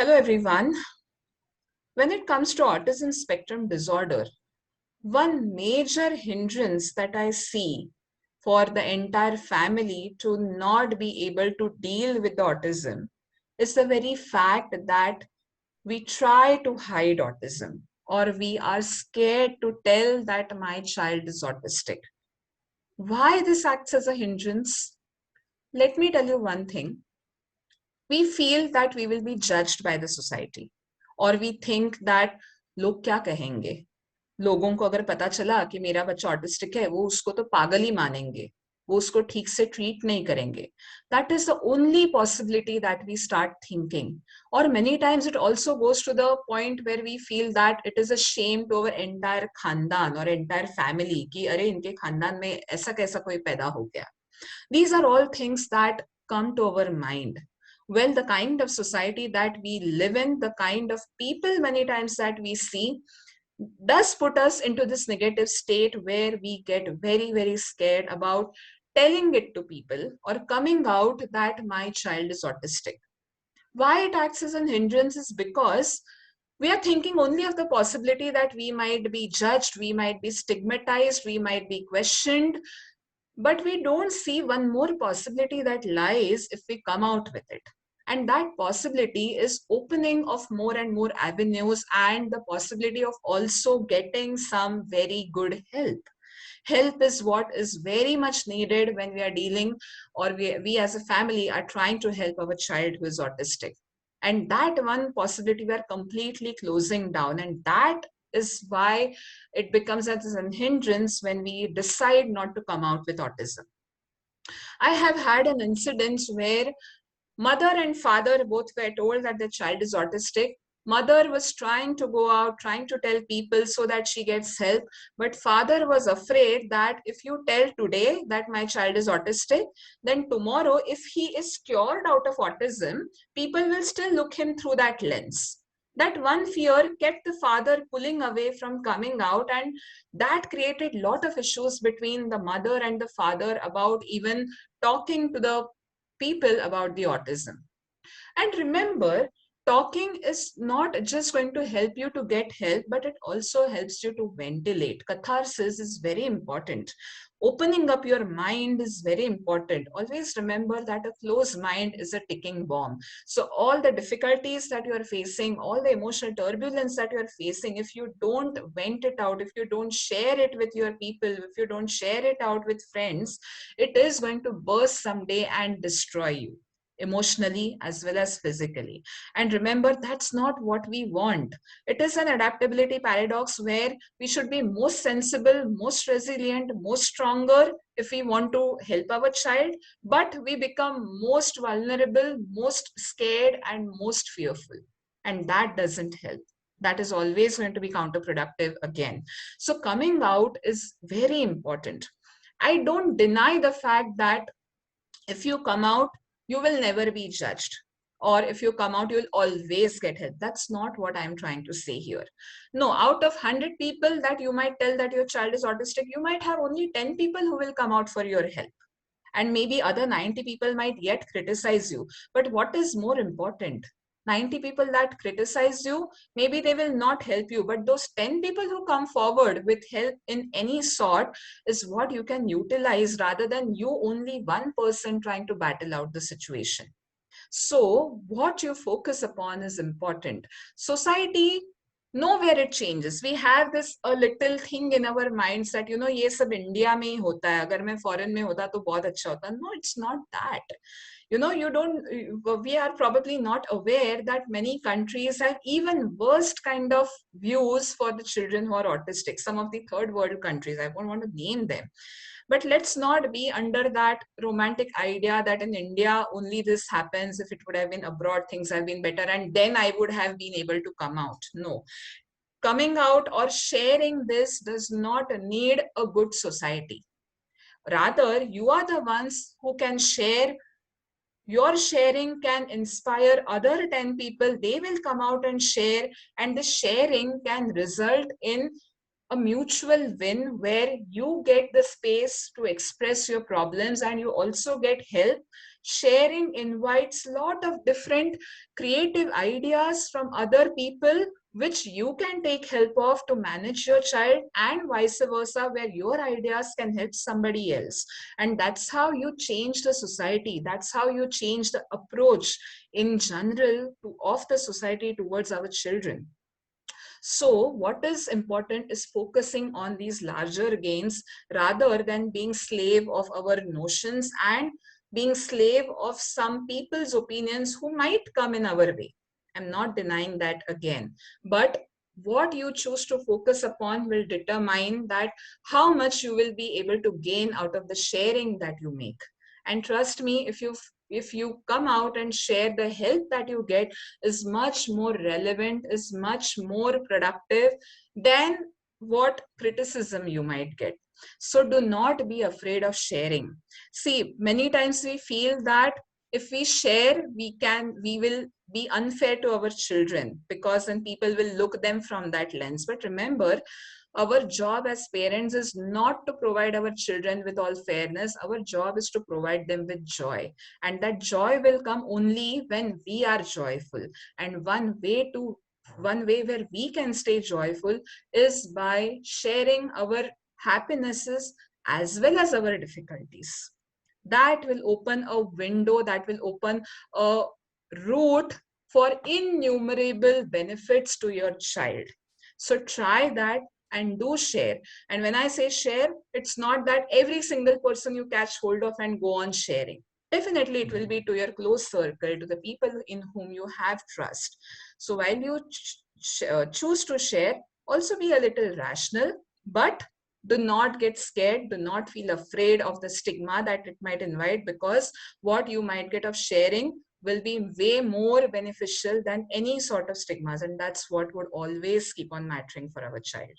Hello, everyone. When it comes to autism spectrum disorder, one major hindrance that I see for the entire family to not be able to deal with the autism is the very fact that we try to hide autism, or we are scared to tell that my child is autistic. Why this acts as a hindrance? Let me tell you one thing. We feel that we will be judged by the society, or we think that लोग क्या कहेंगे, लोगों को अगर पता चला कि मेरा बच्चा ऑटिस्टिक है, वो उसको तो पागल ही मानेंगे, वो उसको ठीक से ट्रीट नहीं करेंगे. That is the only possibility that we start thinking. Or many times it also goes to the point where we feel that it is a shame to our entire खानदान or entire family कि अरे इनके खानदान में ऐसा कैसा कोई पैदा हो गया. These are all things that come to our mind. Well, the kind of society that we live in, the kind of people many times that we see, does put us into this negative state where we get very, very scared about telling it to people or coming out that my child is autistic. Why it acts as an hindrance is because we are thinking only of the possibility that we might be judged, we might be stigmatized, we might be questioned, but we don't see one more possibility that lies if we come out with it. And that possibility is opening of more and more avenues and the possibility of also getting some very good help. Help is what is very much needed when we are dealing, or we as a family are trying to help our child who is autistic. And that one possibility we are completely closing down. And that is why it becomes as a hindrance when we decide not to come out with autism. I have had an incident where mother and father both were told that their child is autistic. Mother was trying to go out, trying to tell people so that she gets help. But father was afraid that if you tell today that my child is autistic, then tomorrow, if he is cured out of autism, people will still look him through that lens. That one fear kept the father pulling away from coming out, and that created a lot of issues between the mother and the father about even talking to the people about the autism. And remember, talking is not just going to help you to get help, but it also helps you to ventilate. Catharsis is very important. Opening up your mind is very important. Always remember that a closed mind is a ticking bomb. So all the difficulties that you are facing, all the emotional turbulence that you are facing, if you don't vent it out, if you don't share it with your people, if you don't share it out with friends, it is going to burst someday and destroy you, emotionally as well as physically. And remember, that's not what we want. It is an adaptability paradox where we should be most sensible, most resilient, most stronger if we want to help our child, but we become most vulnerable, most scared, and most fearful. And that doesn't help. That is always going to be counterproductive again. So coming out is very important. I don't deny the fact that if you come out, you will never be judged. Or if you come out, you'll always get help. That's not what I'm trying to say here. No, out of 100 people that you might tell that your child is autistic, you might have only 10 people who will come out for your help. And maybe other 90 people might yet criticize you. But what is more important? 90 people that criticize you, maybe they will not help you, but those 10 people who come forward with help in any sort is what you can utilize, rather than you only one person trying to battle out the situation. So what you focus upon is important. Society, nowhere it changes. We have this a little thing in our minds that, ये सब India में ही होता है, अगर मैं foreign में होता तो बहुत अच्छा होता. No, it's not that. We are probably not aware that many countries have even worse kind of views for the children who are autistic. Some of the third world countries, I don't want to name them. But let's not be under that romantic idea that in India only this happens. If it would have been abroad, things have been better, and then I would have been able to come out. No. Coming out or sharing this does not need a good society. Rather, you are the ones who can share. Your sharing can inspire other 10 people. They will come out and share, and the sharing can result in a mutual win where you get the space to express your problems and you also get help. Sharing invites a lot of different creative ideas from other people, which you can take help of to manage your child, and vice versa, where your ideas can help somebody else. And that's how you change the society. That's how you change the approach in general of the society towards our children. So, what is important is focusing on these larger gains rather than being slave of our notions and being slave of some people's opinions who might come in our way. I'm not denying that again, but what you choose to focus upon will determine that how much you will be able to gain out of the sharing that you make. And trust me, if you come out and share, the help that you get is much more relevant, is much more productive than what criticism you might get. So do not be afraid of sharing. See, many times we feel that if we share, we will be unfair to our children, because then people will look them from that lens. But remember, our job as parents is not to provide our children with all fairness. Our job is to provide them with joy. And that joy will come only when we are joyful. And one way where we can stay joyful is by sharing our happinesses as well as our difficulties. That will open a window, that will open a route for innumerable benefits to your child. So try that and do share. And when I say share, it's not that every single person you catch hold of and go on sharing. Definitely, it will be to your close circle, to the people in whom you have trust. So while you choose to share, also be a little rational, but do not get scared. Do not feel afraid of the stigma that it might invite, because what you might get of sharing will be way more beneficial than any sort of stigmas. And that's what would always keep on mattering for our child.